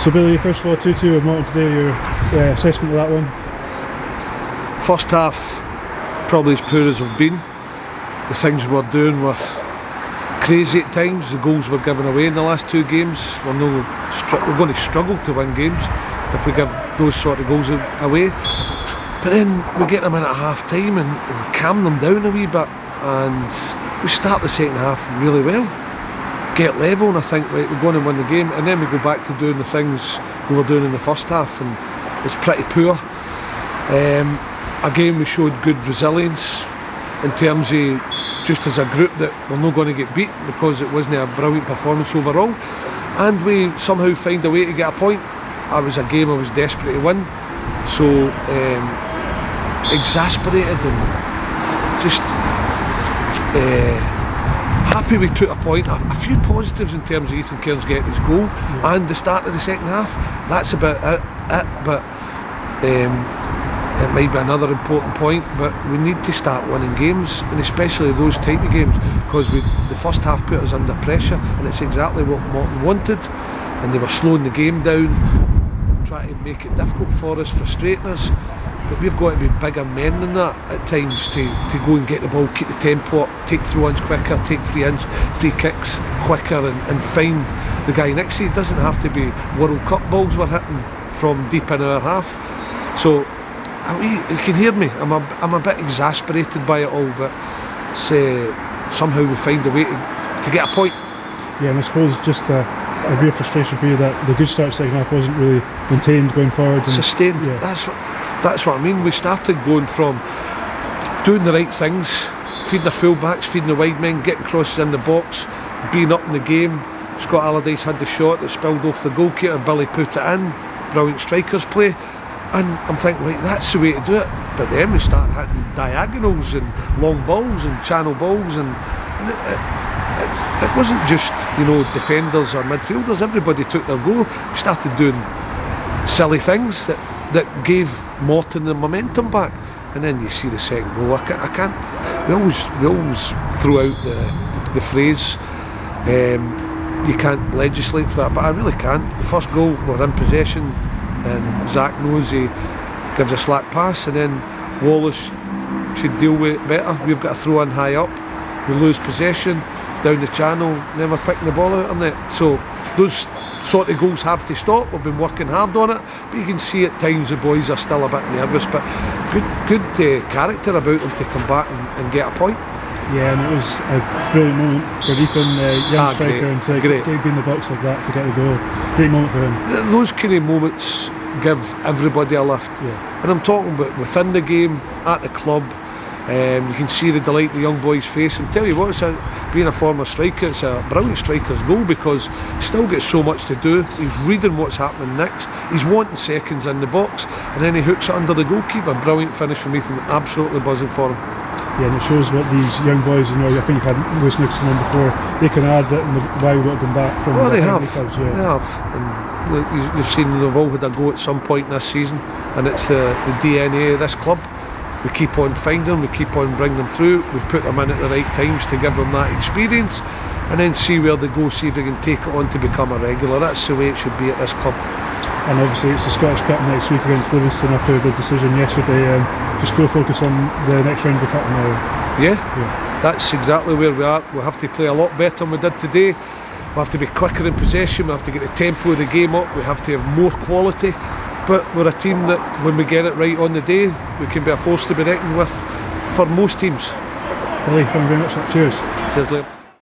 So Billy, first of all, 2-2 with Morton today, your assessment of that one? First half, probably as poor as we've been. The things we were doing were crazy at times. The goals were given away in the last two games. We're going to struggle to win games if we give those sort of goals away. But then we get them in at half time and calm them down a wee bit, and we start the second half really well. Get level, and I think, right, we're going to win the game, and then we go back to doing the things we were doing in the first half, and it's pretty poor. Again, we showed good resilience in terms of just as a group that we're not going to get beat because it wasn't a brilliant performance overall, and we somehow find a way to get a point. It was a game I was desperate to win, so exasperated and just happy we took a point. A few positives in terms of Ethan Cairns getting his goal and the start of the second half. That's about it, but it might be another important point, but we need to start winning games, and especially those type of games, because the first half put us under pressure, and it's exactly what Morton wanted, and they were slowing the game down, trying to make it difficult for us, frustrating us. But we've got to be bigger men than that at times to go and get the ball, keep the tempo up, take throw-ins quicker, take free kicks quicker, and find the guy next to you. It doesn't have to be World Cup balls we're hitting from deep in our half. So you can hear me, I'm a bit exasperated by it all, but somehow we find a way to get a point. Yeah, and I suppose just a real frustration for you that the good start second half wasn't really maintained going forward. And sustained, yeah. That's what I mean. We started going from doing the right things, feeding the full-backs, feeding the wide men, getting crosses in the box, being up in the game. Scott Allardyce had the shot that spilled off the goalkeeper, Billy put it in, brilliant strikers play, and I'm thinking, right, that's the way to do it. But then we start hitting diagonals and long balls and channel balls, and it wasn't just, defenders or midfielders. Everybody took their goal. We started doing silly things that gave Morton the momentum back, and then you see the second goal. I can't. We always throw out the phrase, you can't legislate for that, but I really can't. The first goal, we're in possession, and Zach knows he gives a slack pass, and then Wallace should deal with it better. We've got to throw in high up, we lose possession down the channel, then we're picking the ball out on it. So those sort of goals have to stop. We've been working hard on it, but you can see at times the boys are still a bit nervous, but good character about them to come back and get a point. Yeah, and it was a brilliant moment for Ethan, young striker, and to be in the box like that to get the goal. Great moment for him. Those kind of moments give everybody a lift, and I'm talking about within the game, at the club. You can see the delight the young boy's face, and tell you what, being a former striker, it's a brilliant striker's goal, because he still gets so much to do. He's reading what's happening next, he's wanting seconds in the box, and then he hooks it under the goalkeeper. Brilliant finish from Ethan, absolutely buzzing for him. Yeah, and it shows what these young boys, I think you've had Lewis Nixon on before, they can add it, and why we wanted them back from they have. Clubs, They have, and you've seen they've all had a go at some point this season, and it's the DNA of this club. We keep on finding them, we keep on bringing them through, we put them in at the right times to give them that experience, and then see where they go, see if they can take it on to become a regular. That's the way it should be at this club. And obviously it's the Scottish Cup next week against Livingston after the decision yesterday, and just full focus on the next round of the cup now. Yeah, that's exactly where we are. We'll have to play a lot better than we did today. We'll have to be quicker in possession, we'll have to get the tempo of the game up, we have to have more quality. But we're a team that, when we get it right on the day, we can be a force to be reckoned with for most teams. Billy, thank you very much. Cheers. Cheers, Liam.